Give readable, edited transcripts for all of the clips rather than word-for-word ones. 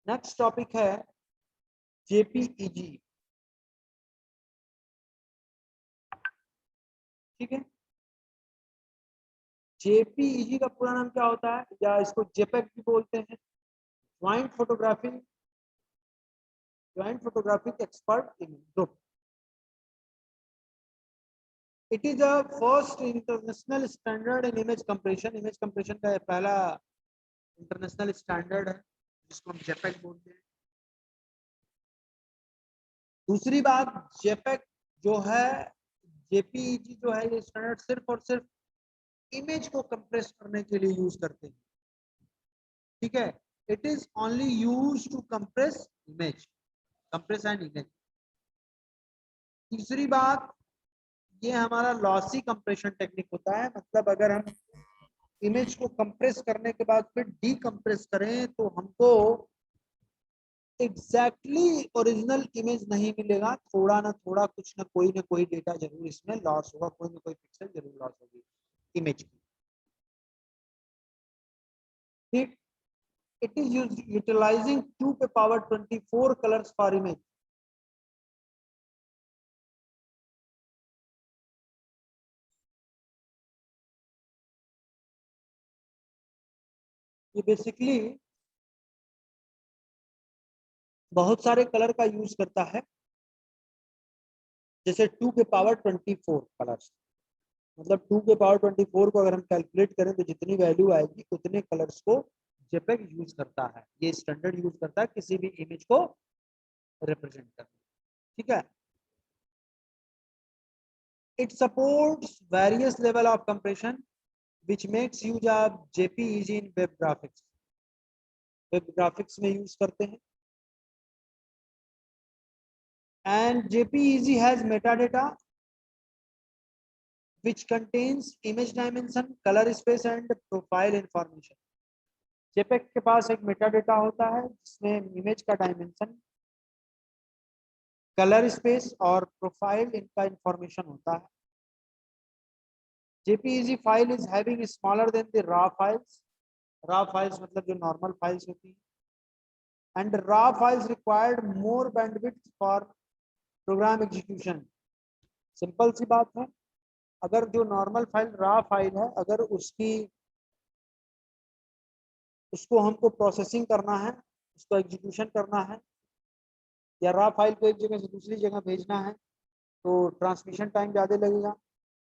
Next topic है JPEG. ठीक है, जेपीईजी का पूरा नाम क्या होता है, या इसको जेपेग भी बोलते हैं, joint photographic expert image group. It is a first international standard in image compression. Image compression का पहला इंटरनेशनल स्टैंडर्ड है जिसको हम जेपेग बोलते हैं। दूसरी बात, जेपेग जो है, जेपीईजी जो है, ये स्टैंडर्ड सिर्फ और सिर्फ इमेज को कंप्रेस करने के लिए यूज करते हैं। ठीक है, it is only use to compress image, compress and image. तीसरी बात, ये हमारा लॉसी कंप्रेशन टेक्निक होता है। मतलब अगर हम इमेज को कंप्रेस करने के बाद फिर डीकंप्रेस करें तो हमको एग्जैक्टली ओरिजिनल इमेज नहीं मिलेगा, थोड़ा ना थोड़ा कुछ ना कोई डेटा जरूर इसमें लॉस होगा, कोई ना कोई पिक्सल जरूर लॉस होगी इमेज की। ठीक, it is utilizing 2 पे पावर 24 colors for image। ये बेसिकली बहुत सारे कलर का यूज करता है, जैसे 2 के पावर 24 कलर्स। मतलब 2 के पावर 24 को अगर हम कैलकुलेट करें तो जितनी वैल्यू आएगी उतने कलर्स को जेपेग यूज करता है। ये स्टैंडर्ड यूज करता है किसी भी इमेज को रिप्रेजेंट करने। ठीक है, it supports various level of compression which makes use of JPEG in web graphics। Web graphics में यूज करते हैं। And JPEG has metadata which contains image dimension, color space and profile information। JPEG के पास एक metadata होता है जिसमें image का dimension, colour space और प्रोफाइल इनका इंफॉर्मेशन होता है। JPEG file is having smaller than the raw files. Raw files मतलब जो नॉर्मल फाइल्स होती हैं। And raw files required more bandwidth for program execution. Simple सी बात है, अगर जो नॉर्मल फाइल रॉ फाइल है, अगर उसको हमको प्रोसेसिंग करना है, उसको एग्जीक्यूशन करना है, या रॉ फाइल को एक जगह से दूसरी जगह भेजना है तो ट्रांसमिशन टाइम ज़्यादा लगेगा।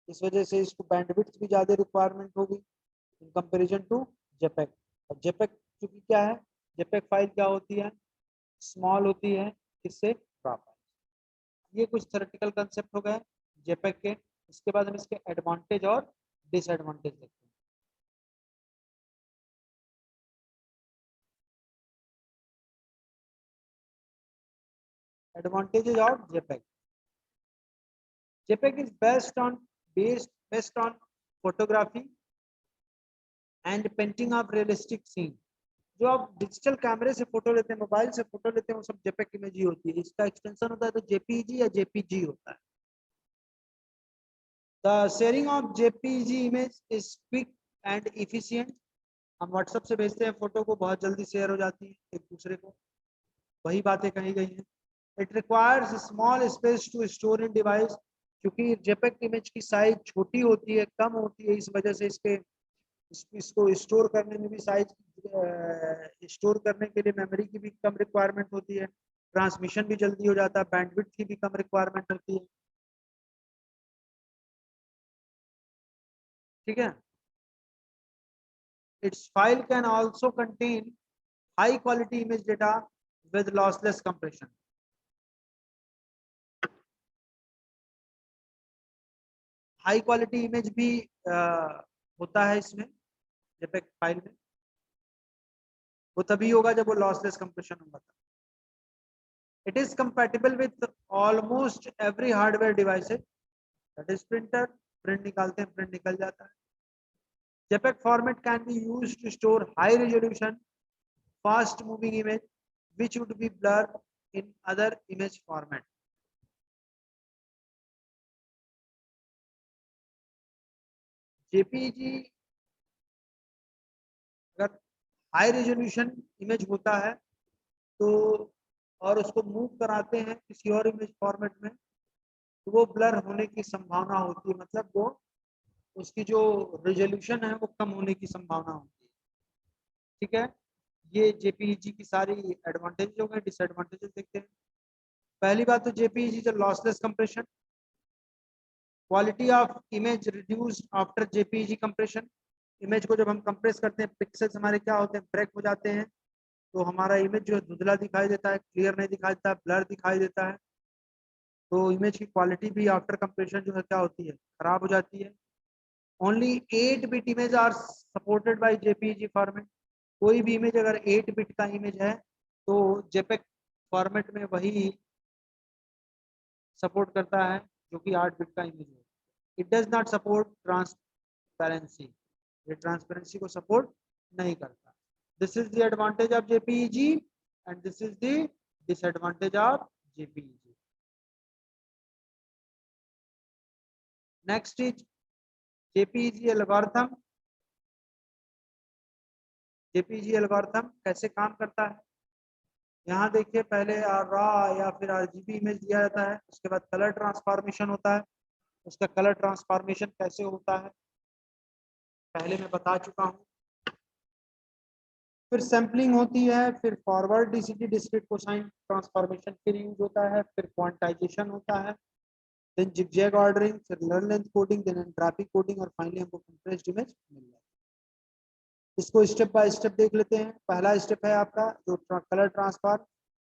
इस वजह से इसको बैंडविड्थ भी ज़्यादा रिक्वायरमेंट होगी इन कंपेरिजन टू जेपेग। और जेपेग चूंकि क्या है, जेपेग फाइल क्या होती है, स्मॉल होती है, इससे रॉ फाइल। ये कुछ थ्योरेटिकल कंसेप्ट हो गए जेपेग के। इसके बाद हम इसके एडवांटेज और डिसएडवांटेज देखते हैं। Advantages of JPEG. JPEG is based on photography and painting of realistic scene। जो आप डिजिटल कैमरे से फोटो लेते हैं, मोबाइल से फोटो लेते हैं, वो सब JPEG इमेज ही होती है। इसका एक्सटेंशन होता है तो JPEG या JPG होता है। The sharing of JPG image is quick and efficient। हम व्हाट्सएप से भेजते हैं फोटो को, बहुत जल्दी शेयर हो जाती है एक दूसरे को, वही बातें कही गई हैं। It requires small space to store in device. क्योंकि जेपेग इमेज की साइज छोटी होती है, कम होती है, इस वजह से इसको स्टोर करने में भी साइज, स्टोर करने के लिए मेमोरी की भी कम रिक्वायरमेंट होती है, ट्रांसमिशन भी जल्दी हो जाता है, बैंडविड्थ की भी कम रिक्वायरमेंट होती है। ठीक है, it's file can also contain high quality image data with lossless compression. High quality image भी होता है इसमें, जेपेग फाइल में। वो तभी होगा जब वो लॉसलेस कंप्रेशन होगा। It is compatible with almost every hardware devices. That is printer, print निकालते हैं, प्रिंट निकल जाता है। JPEG format can be used to store high resolution fast moving image which would be blurred in other image format। JPG अगर high resolution image होता है तो और उसको मूव कराते हैं किसी और इमेज फॉर्मेट में, तो वो ब्लर होने की संभावना होती है, मतलब वो उसकी जो रेजोल्यूशन है वो कम होने की संभावना होती है। ठीक है, ये जेपीईजी की सारी एडवांटेज हो गए। डिसएडवांटेजेस देखते हैं। पहली बात तो JPEG is lossless compression. Quality of image reduced after JPEG compression. Image को जब हम कंप्रेस करते हैं, पिक्सेल्स हमारे क्या होते हैं, ब्रेक हो जाते हैं, तो हमारा इमेज जो है धुंधला दिखाई देता है, क्लियर नहीं दिखाई देता है, ब्लर दिखाई देता है। तो इमेज की क्वालिटी भी आफ्टर कंप्रेशन जो है क्या होती है, खराब हो जाती है। Only 8 bit image are supported by JPEG format. कोई भी इमेज अगर 8 बिट का इमेज है तो जेपेक फॉर्मेट में वही सपोर्ट करता है जो कि 8 बिट का इमेज है। It does not support transparency, ये ट्रांसपेरेंसी को सपोर्ट नहीं करता। This is the advantage of JPEG and this is the disadvantage of JPEG. Next is JPEG algorithm. JPEG algorithm कैसे काम करता है, यहाँ देखिए, पहले रॉ या फिर आरजीबी इमेज दिया जाता है, उसके बाद कलर ट्रांसफॉर्मेशन होता है। उसका कलर ट्रांसफॉर्मेशन कैसे होता है पहले मैं बता चुका हूँ। फिर सैम्पलिंग होती है, फिर forward DCT discrete cosine transformation फिर यूज होता है, फिर क्वांटाइजेशन होता है, देन जिगजैग ऑर्डरिंग, फिर learn length coding, then entropy coding, और फाइनली हमको कंप्रेस्ड इमेज मिल जाए। इसको स्टेप बाय स्टेप देख लेते हैं। पहला स्टेप है आपका जो colour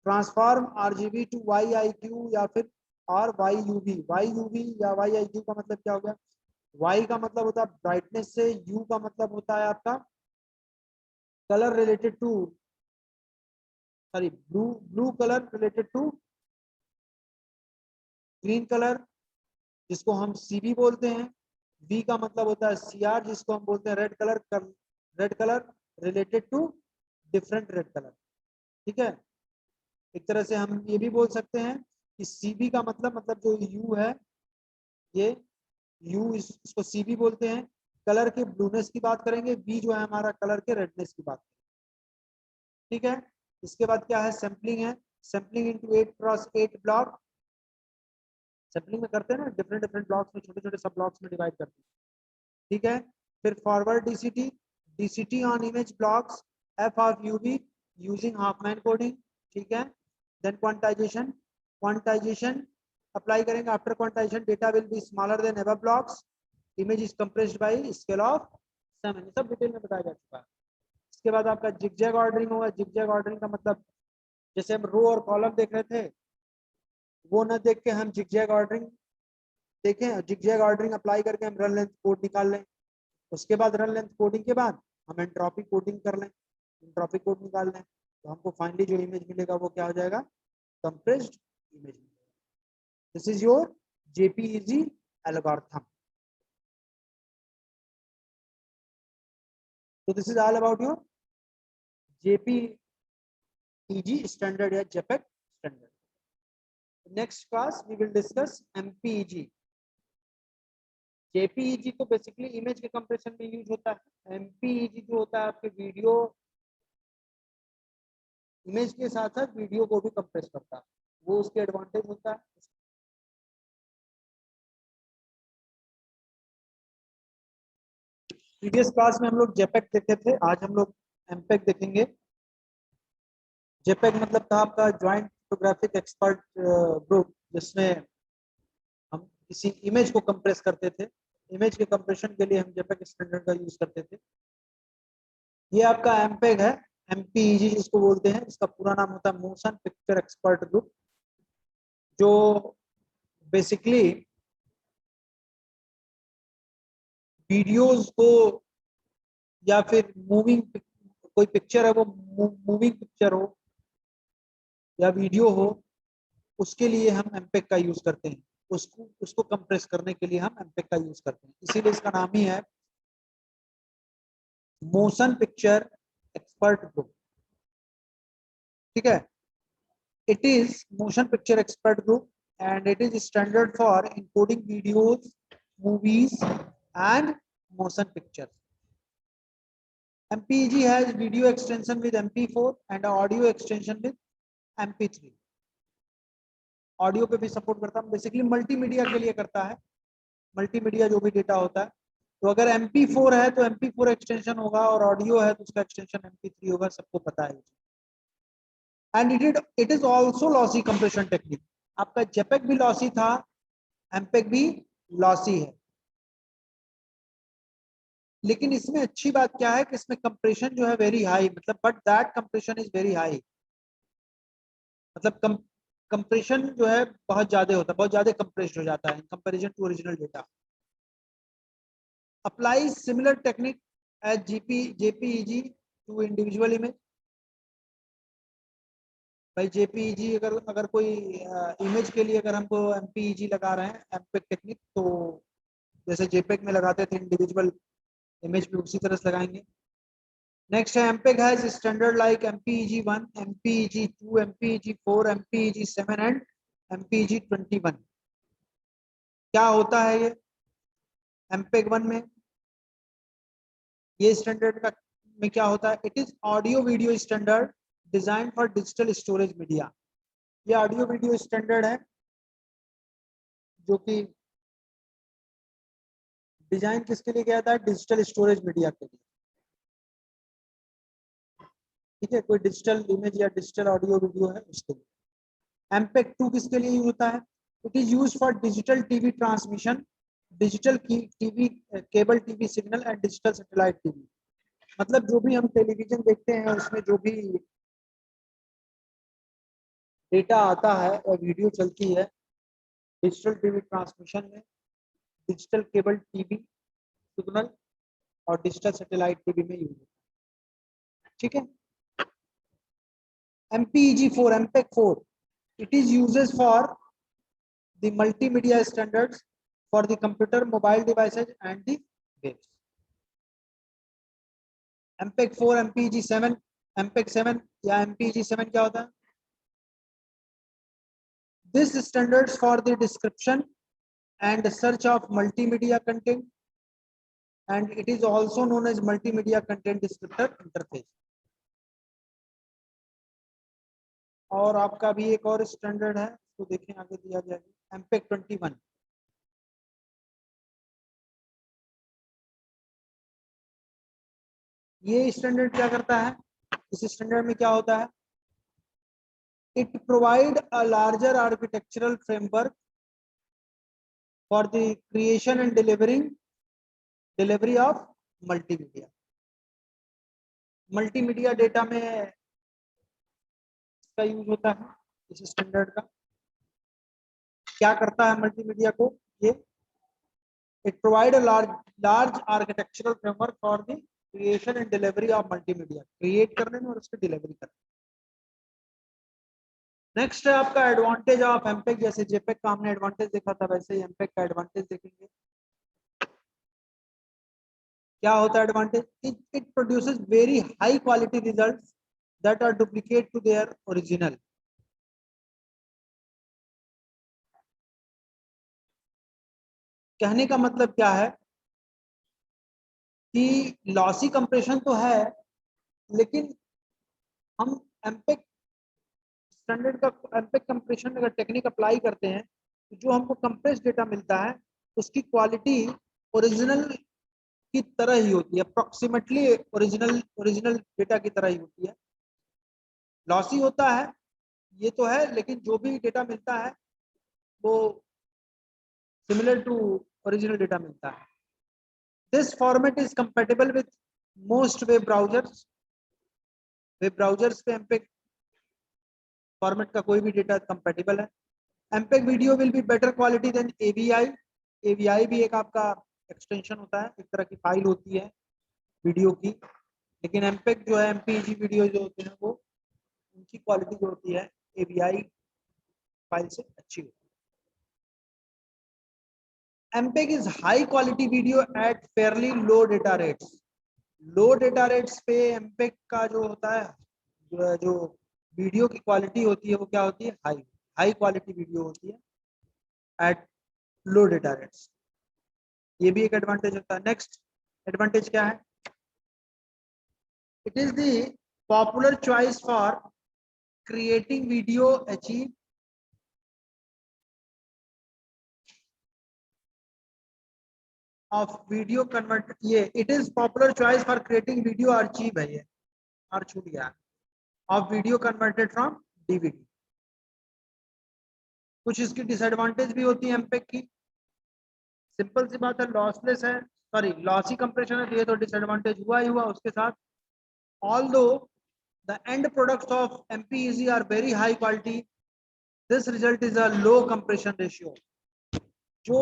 transform RGB to Y I Q या फिर और वाई यूवी। वाई यूवी या वाई आई क्यू का मतलब क्या हो गया, वाई का मतलब होता है ब्राइटनेस से, यू का मतलब होता है आपका colour related to, sorry blue colour related to green colour, जिसको हम सीबी बोलते हैं। वी का मतलब होता है सीआर, जिसको हम बोलते हैं red colour related to different red colour. ठीक है, एक तरह से हम ये भी बोल सकते हैं कि सीबी का मतलब जो यू है, ये यू इसको सीबी बोलते हैं। कलर के ब्लूनेस की बात करेंगे, बी जो है हमारा कलर के रेडनेस की बात करेंगे। ठीक है, इसके बाद क्या है, सैम्पलिंग है। Sampling into 8x8 block. Sampling में करते हैं ना, डिफरेंट डिफरेंट ब्लॉक्स में, छोटे छोटे सब ब्लॉक्स में डिवाइड करते हैं। ठीक है, फिर forward DCT, DCT on image blocks F of UV using Huffman coding. ठीक है, देन क्वांटाइजेशन, क्वांटाइजेशन अप्लाई करेंगे। After quantization data will be smaller then above blocks, image is compressed by scale of 7। सब detail में बताया जा चुका है। इसके बाद आपका जिगजैग ऑर्डरिंग होगा। जिगजैग ऑर्डरिंग का मतलब, जैसे हम रो और कॉलम देख रहे थे, वो न देख के हम जिगजैग ऑर्डरिंग देखें, जिगजैग ऑर्डरिंग अप्लाई करके हम रन लेंथ कोड निकाल लें। उसके बाद रन लेंथ कोडिंग के बाद हम एंट्रोपी कोडिंग कर लें, एंट्रोपी कोड निकाल लें, तो हमको फाइनली जो इमेज मिलेगा वो क्या हो जाएगा, compressed image. This is your JPEG algorithm. So this is all about your JPEG standard या JPEG standard. Next class we will discuss MPEG. JPEG तो बेसिकली इमेज के कंप्रेशन में यूज होता है। MPEG जो होता है आपके वीडियो, इमेज के साथ साथ वीडियो को भी कंप्रेस करता है, वो उसके एडवांटेज होता है। प्रीवियस क्लास में हम लोग JPEG देखे थे, आज हम लोग MPEG देखेंगे। JPEG मतलब था आपका ज्वाइंट फोटोग्राफिक एक्सपर्ट ग्रुप, जिसमें हम किसी इमेज को कंप्रेस करते थे। इमेज के कंप्रेशन के लिए हम JPEG स्टैंडर्ड का यूज करते थे। ये आपका MPEG है, MPEG जिसको बोलते हैं, इसका पूरा नाम होता है मोशन पिक्चर एक्सपर्ट ग्रुप, जो बेसिकली वीडियोस को या फिर मूविंग, कोई पिक्चर है वो मूविंग पिक्चर हो या वीडियो हो, उसके लिए हम MPEG का यूज करते हैं। उसको कंप्रेस करने के लिए हम MPEG का यूज करते हैं, इसीलिए इसका नाम ही है मोशन पिक्चर एक्सपर्ट ग्रुप। ठीक है, it is motion picture expert group and it is standard for encoding videos, movies and motion pictures. MPEG has video extension with MP4 and audio extension with MP3, audio पे भी support करता है, basically multimedia के लिए करता है, multimedia जो भी डेटा होता है। तो अगर MP4 है तो MP4 एक्सटेंशन होगा, और ऑडियो है तो उसका एक्सटेंशन MP3 होगा, सबको पता है। And it is also lossy compression technique. आपका जेपेग भी लॉसी था, एमपेग भी लॉसी है, लेकिन इसमें अच्छी बात क्या है कि इसमें कंप्रेशन जो है वेरी हाई, मतलब but that compression is very high, मतलब कंप्रेशन जो है बहुत ज्यादा होता है, बहुत ज्यादा कंप्रेस्ड हो जाता है in comparison to original data. Apply similar technique as JPEG to individual image. भाई जेपीईजी अगर अगर कोई इमेज के लिए अगर हमको एमपीईजी लगा रहे हैं, एमपेग टेक्निक, तो जैसे जेपेग में लगाते थे इंडिविजुअल इमेज पे, उसी तरह से लगाएंगे। नेक्स्ट है MPEG has standard like MPEG-1, MPEG-2, MPEG-4, MPEG-7 and MPEG-21। क्या होता है ये एमपेग 1 में? ये स्टैंडर्ड का में क्या होता है? It is audio video standard design for digital storage media. ये ऑडियो वीडियो स्टैंडर्ड है जो कि डिजाइन किसके लिए किया था? डिजिटल स्टोरेज मीडिया के लिए। ठीक है, कोई डिजिटल इमेज या डिजिटल ऑडियो वीडियो है उसके लिए। एमपेग 2 किसके लिए यूज होता है? It is use for digital TV transmission, digital TV, cable TV signal and digital satellite TV. मतलब जो भी हम टेलीविजन देखते हैं उसमें जो भी डेटा आता है और वीडियो चलती है, डिजिटल टीवी ट्रांसमिशन में डिजिटल केबल टीवी सिग्नल और डिजिटल सैटेलाइट टीवी में यूज होता है। ठीक है। MPEG-4, MPEG 4, it is uses for the multimedia standards for the computer, mobile devices and the waves. MPEG 4, MPEG-7, MPEG 7 या MPEG-7 क्या होता है? This standards for the description and search of multimedia content, and it is also known as multimedia content descriptor interface. और आपका भी एक और standard है, तो देखें आगे दिया गया है MPEG 21। ये स्टैंडर्ड क्या करता है? इस स्टैंडर्ड में क्या होता है? It provide a larger architectural framework for the creation and delivery of multimedia. Multimedia data में इसका यूज होता है, इस स्टैंडर्ड का। क्या करता है मल्टीमीडिया को ये? It provide a large architectural framework for the creation and delivery of multimedia, create करने में और उसकी डिलीवरी करने में। नेक्स्ट है आपका एडवांटेज ऑफ एमपेग। जैसे जेपेग का हमने एडवांटेज देखा था, वैसे ही एमपेग का एडवांटेज देखेंगे। क्या होता है advantage? It produces very high quality results that are duplicate to their original. कहने का मतलब क्या है कि लॉसी कंप्रेशन तो है, लेकिन हम एमपेग स्टैंडर्ड का एमपेग कंप्रेशन अगर टेक्निक अप्लाई करते हैं तो जो हमको कंप्रेस डेटा मिलता है उसकी क्वालिटी ओरिजिनल की तरह ही होती है, अप्रोक्सीमेटली ओरिजिनल डेटा की तरह ही होती है। लॉसी होता है ये तो है, लेकिन जो भी डेटा मिलता है वो सिमिलर टू ओरिजिनल डेटा मिलता है। This format is compatible with most web browsers. Web browsers पे एमपेग फॉर्मेट का कोई भी डेटा कंपेटेबल है। MPEG video will be better quality than AVI। AVI भी एक आपका एक्सटेंशन होता है, एक तरह की फाइल होती है वीडियो की, लेकिन एमपेग जो है MPEG वीडियो जो होते हैं वो उनकी क्वालिटी जो होती है AVI फाइल से अच्छी होती है। MPEG is high quality video at Fairlie low data rates. Low data rates पे MPEG का जो होता है, जो वीडियो की क्वालिटी होती है वो क्या होती है? हाई क्वालिटी वीडियो होती है एट लो डेटा रेट्स। ये भी एक एडवांटेज होता है। नेक्स्ट एडवांटेज क्या है? It is the popular choice for creating video achieve of video convert, ये it is popular choice for creating video archive है, ये और छूट गया, of video converted from DVD। कुछ इसकी डिसएडवांटेज भी होती है एमपेग की, सिंपल सी बात है, लॉसलेस है, सॉरी लॉसी कंप्रेशन है, तो ये तो डिसएडवांटेज हुआ ही हुआ। उसके साथ although the end products of MPEG are very high quality, this result is a low compression ratio. जो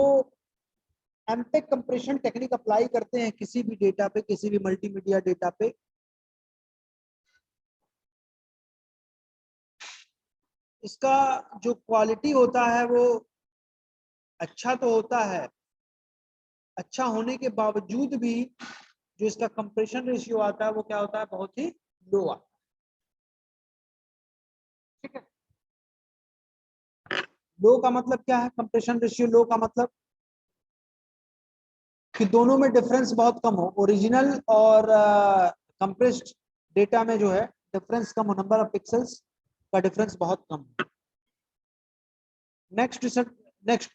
एमपेग कंप्रेशन टेक्निक अप्लाई करते हैं किसी भी डेटा पे, किसी भी मल्टीमीडिया डेटा पे, इसका जो क्वालिटी होता है वो अच्छा तो होता है, अच्छा होने के बावजूद भी जो इसका कंप्रेशन रेशियो आता है वो क्या होता है, बहुत ही लो आता है। ठीक है, लो का मतलब क्या है, कंप्रेशन रेशियो लो का मतलब कि दोनों में डिफरेंस बहुत कम हो, ओरिजिनल और कंप्रेस्ड डेटा में जो है डिफरेंस कम हो, नंबर ऑफ पिक्सेल्स का डिफरेंस बहुत कम हो। नेक्स्ट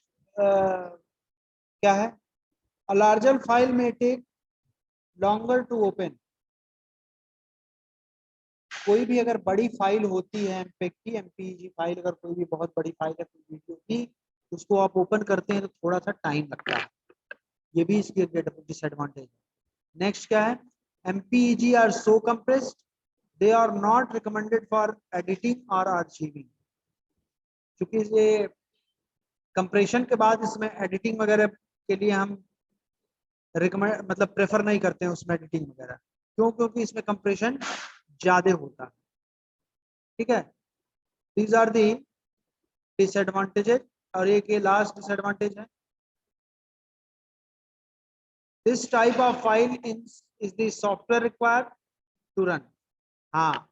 क्या है, अ लार्जर फाइल में टेक लॉन्गर टू ओपन। कोई भी अगर बड़ी फाइल होती है एमपेग की, एमपीईजी फाइल, अगर कोई भी बहुत बड़ी फाइल है कोई वीडियो की, उसको आप ओपन करते हैं तो थोड़ा सा टाइम लगता है, ये भी इसकी डिसएडवांटेज है। नेक्स्ट क्या है, MPEG are so compressed they are not recommended for editing और आर्चिविंग। क्योंकि ये कंप्रेशन के बाद इसमें एडिटिंग वगैरह के लिए हम रिकमेंड मतलब प्रेफर नहीं करते हैं उसमें एडिटिंग वगैरह, क्यों, क्योंकि इसमें कंप्रेशन ज्यादा होता है। ठीक है, दीज आर दी डिसएडवांटेजेस। और एक ये लास्ट डिसएडवांटेज है, this type of file is the software required to run. हाँ,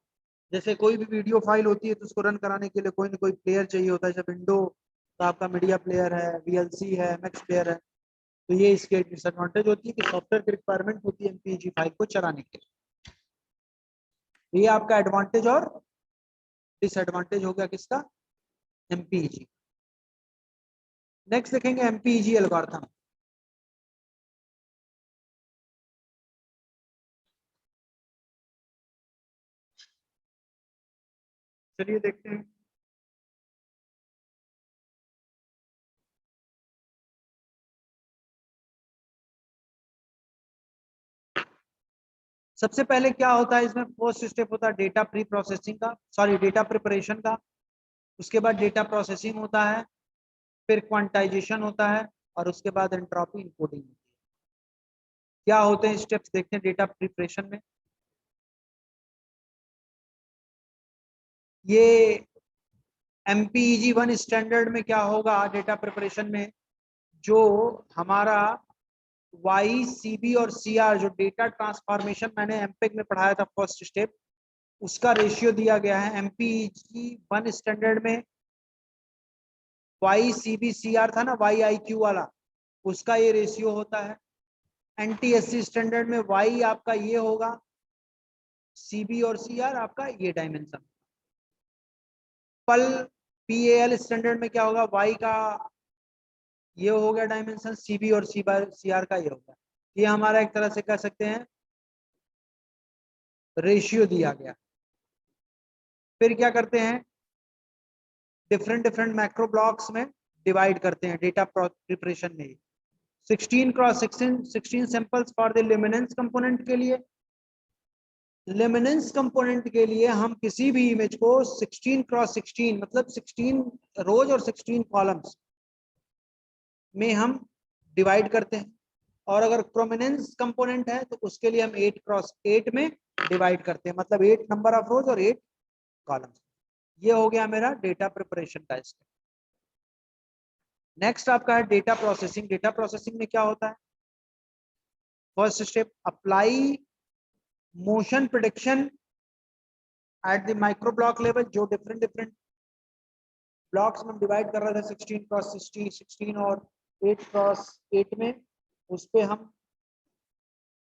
जैसे कोई भी वीडियो फाइल होती है तो उसको रन कराने के लिए कोई ना कोई प्लेयर चाहिए होता है, जैसे विंडो का आपका मीडिया प्लेयर है, वीएलसी है, मैक्स प्लेयर है, तो ये इसकी एक डिसएडवांटेज होती है कि सॉफ्टवेयर की रिक्वायरमेंट होती है एमपीईजी फाइल को चलाने के लिए। ये आपका एडवांटेज और डिसएडवांटेज हो गया किसका, एमपीईजी। नेक्स्ट देखेंगे एमपीईजी एल्गोरिथम। चलिए देखते हैं। सबसे पहले क्या होता है इसमें, फर्स्ट स्टेप होता है डेटा प्री प्रोसेसिंग का, सॉरी डेटा प्रिपरेशन का। उसके बाद डेटा प्रोसेसिंग होता है, फिर क्वांटाइजेशन होता है, और उसके बाद एंट्रोपी इनकोडिंग होती है। क्या होते हैं स्टेप्स देखते हैं डेटा प्रिपरेशन में। ये एमपीईजी 1 स्टैंडर्ड में क्या होगा डेटा प्रिपरेशन में, जो हमारा वाई सीबी और सीआर जो डेटा ट्रांसफॉर्मेशन मैंने एमपेग में पढ़ाया था फर्स्ट स्टेप, उसका रेशियो दिया गया है। एमपीईजी 1 स्टैंडर्ड में वाई सीबी सीआर था ना, वाई आई क्यू वाला, उसका ये रेशियो होता है। एनटीएससी स्टैंडर्ड में वाई आपका ये होगा, सीबी और सीआर आपका ये डायमेंशन। पल पीएएल स्टैंडर्ड में क्या होगा, वाई का ये हो गया डायमेंशन, सीबी और सीआर का ये होगा। ये हमारा एक तरह से कह सकते हैं रेशियो दिया गया। फिर क्या करते हैं, डिफरेंट डिफरेंट मैक्रो ब्लॉक्स में डिवाइड करते हैं डेटा प्रिपरेशन में। 16x16 samples for the luminous component के लिए, लुमिनेंस कंपोनेंट के लिए हम किसी भी इमेज को 16x16 मतलब 16 रोज और 16 कॉलम्स में हम डिवाइड करते हैं। और अगर प्रोमिनेंस कंपोनेंट है तो उसके लिए हम 8x8 में डिवाइड करते हैं, मतलब 8 नंबर ऑफ रोज और 8 कॉलम्स। ये हो गया मेरा डेटा प्रिपरेशन का स्टेप। नेक्स्ट आपका है डेटा प्रोसेसिंग। डेटा प्रोसेसिंग में क्या होता है, first step apply motion prediction at the micro block level. जो डिफरेंट डिफरेंट ब्लॉक्स में डिवाइड कर रहे थे 16x16, 16 और 8x8 में, उस पे हम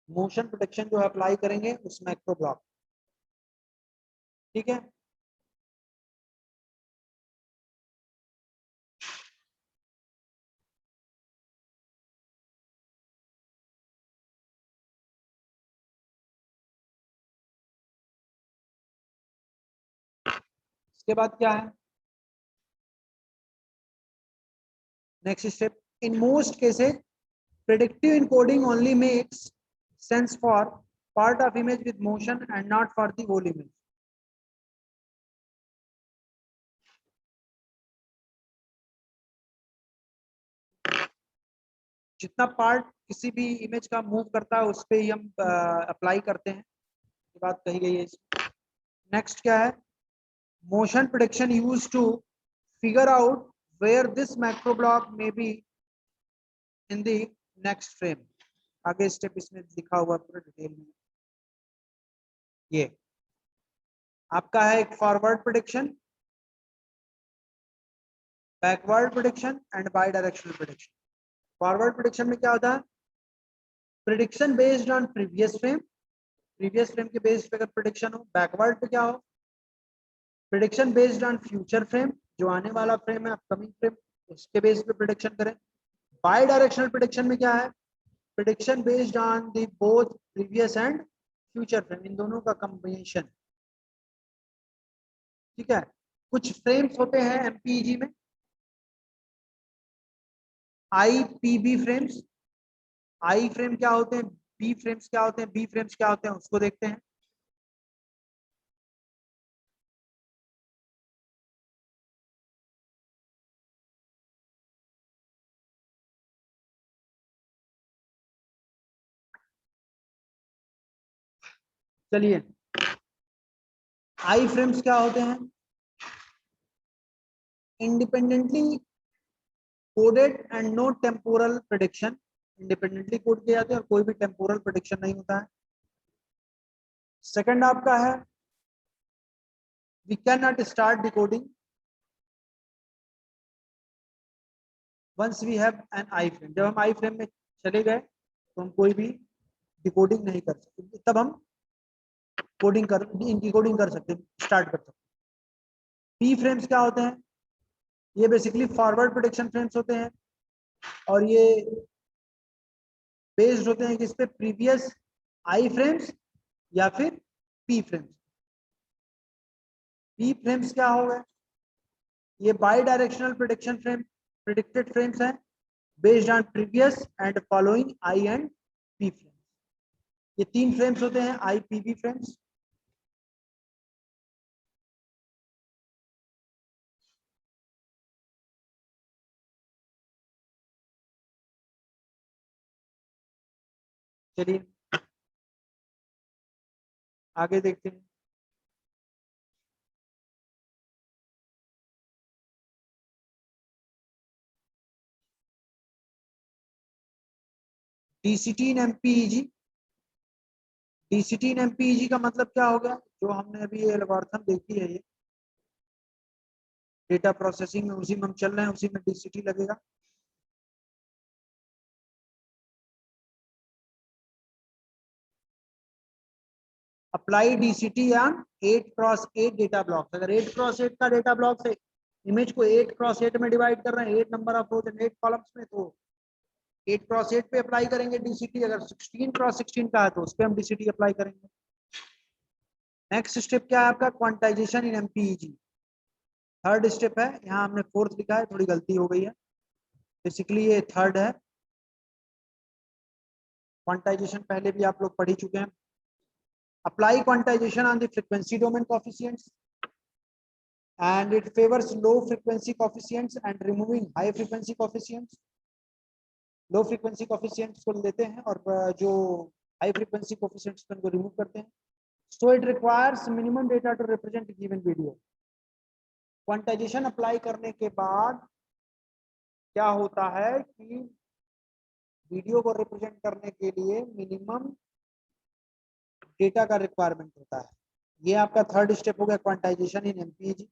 मोशन प्रोटेक्शन जो है अप्लाई करेंगे उस मैक्रो ब्लॉक। ठीक है, इसके बाद क्या है, next step, in most cases predictive encoding only makes sense for part of image with motion and not for the whole image. जितना पार्ट किसी भी इमेज का मूव करता है उस पे ही हम अप्लाई करते हैं, ये बात कही गई है। नेक्स्ट क्या है, motion prediction used to figure out where this macro block may be in the next frame. आगे स्टेप इसमें लिखा हुआ पूरा डिटेल में। ये आपका है एक forward prediction, backward prediction and bidirectional prediction. Forward prediction में क्या होता है, prediction based on previous frame, previous frame के बेस्ड पे अगर प्रेडिक्शन हो। बैकवर्ड पे क्या हो, prediction based on future frame, जो आने वाला फ्रेम है, अपकमिंग फ्रेम, उसके बेस पे प्रेडिक्शन करें। बाई डायरेक्शनल प्रेडिक्शन में क्या है, prediction based on the both previous and future frame, इन दोनों का कॉम्बिनेशन। ठीक है, कुछ फ्रेम्स होते हैं एमपीईजी में, आईपीबी फ्रेम्स। आई फ्रेम क्या होते हैं, बी फ्रेम्स क्या होते हैं, बी फ्रेम्स क्या होते हैं, उसको देखते हैं। चलिए, आई फ्रेम्स क्या होते हैं, independently coded and no temporal prediction, independently code किए जाते हैं और कोई भी टेम्पोरल प्रेडिक्शन नहीं होता है। सेकंड आपका है, we can not start decoding once we have an I frame. जब हम आई फ्रेम में चले गए तो हम कोई भी डिकोडिंग नहीं कर सकते, तब हम कोडिंग कर डिकोडिंग कर सकते, स्टार्ट कर सकते। पी फ्रेम्स क्या होते हैं, ये बेसिकली फॉरवर्ड प्रेडिक्शन फ्रेम्स होते हैं और ये बेस्ड होते हैं किस पे, प्रीवियस आई फ्रेम्स या फिर पी फ्रेम्स। पी फ्रेम्स क्या हो गए, ये bidirectional prediction frame, predicted frames हैं based on previous and following I and P frames. ये तीन फ्रेम्स होते हैं, आई पी बी फ्रेम्स। चलिए आगे देखते हैं। डीसीटी इन एमपीईजी, डीसीटी इन एमपीईजी का मतलब क्या हो गया, जो हमने अभी ये एल्गोरिथम देखी है, ये डेटा प्रोसेसिंग में उसी में हम चल रहे हैं, उसी में डीसीटी लगेगा। Apply DCT on 8x8 data block. अगर 8x8 का डेटा ब्लॉक से इमेज को 8x8 में डिवाइड कर रहे हैं, 8 number of rose and 8 columns में, तो 8x8 पे अप्लाई करेंगे डीसीटी। अगर 16x16 का है तो उस पर हम डीसीटी अप्लाई करेंगे। नेक्स्ट स्टेप क्या है आपका, क्वांटाइजेशन इन एमपीईजी। थर्ड स्टेप है, यहाँ हमने फोर्थ लिखा है, थोड़ी गलती हो गई है, बेसिकली ये थर्ड है। क्वांटाइजेशन पहले भी आप लोग पढ़ ही चुके हैं। Apply quantization on the frequency domain coefficients and it favors low frequency coefficients and removing high frequency coefficients। Low frequency coefficients को लेते हैं और जो हाई फ्रीक्वेंसी कोएफिशिएंट्स को रिमूव करते हैं। So it requires minimum data to represent given video. Quantization apply करने के बाद क्या होता है कि वीडियो को रिप्रेजेंट करने के लिए मिनिमम डेटा का रिक्वायरमेंट होता है। ये आपका थर्ड स्टेप हो गया, क्वांटाइजेशन इन एमपीईजी।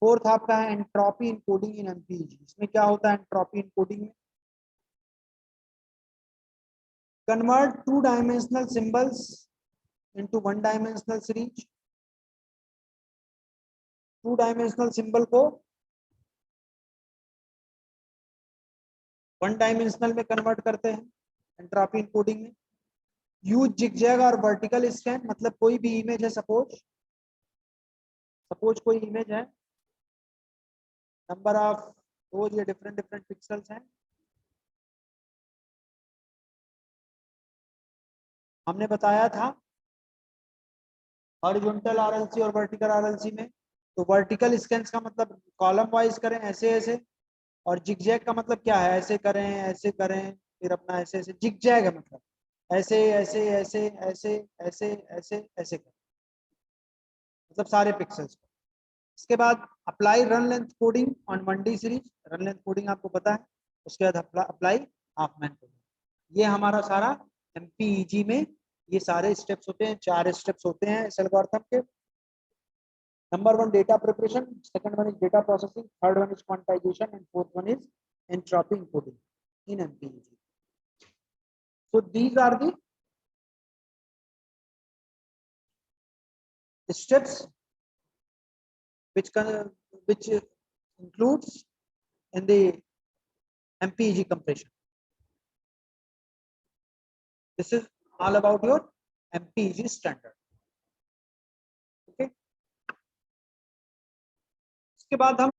फोर्थ आपका है एंट्रोपी इनकोडिंग इन एमपीईजी। इसमें क्या होता है एंट्रोपी इनकोडिंग में, convert two-dimensional symbols into one-dimensional series। To-dimensional symbol को वन डायमेंशनल में कन्वर्ट करते हैं एंट्रोपी इनकोडिंग में। यूज जिगजैग और वर्टिकल स्कैन, मतलब कोई भी इमेज है सपोज, सपोज कोई इमेज है, नंबर ऑफ रोज या डिफरेंट डिफरेंट पिक्सल्स हैं। हमने बताया था हॉरिजॉन्टल आरएलसी और वर्टिकल आरएलसी में, तो वर्टिकल स्कैन्स का मतलब कॉलम वाइज करें ऐसे ऐसे, और जिगजैग का मतलब क्या है, ऐसे करें ऐसे करें, फिर अपना ऐसे ऐसे, जिगजैग है मतलब ऐसे ऐसे ऐसे ऐसे ऐसे ऐसे ऐसे करें, मतलब सारे पिक्सल्स को। इसके बाद apply run length coding on 1D series, run length coding आपको पता है। उसके बाद अप्लाई हाफ मैन कोडिंग। ये हमारा सारा एमपीईजी में ये सारे स्टेप्स होते हैं, 4 स्टेप्स होते हैं इस एल्गोरिथम के। Number 1 data preparation, second one is data processing, third one is quantization, and fourth one is entropy encoding in MPEG. So these are the steps which includes in the MPEG compression. This is all about your MPEG standard. Okay. इसके बाद हम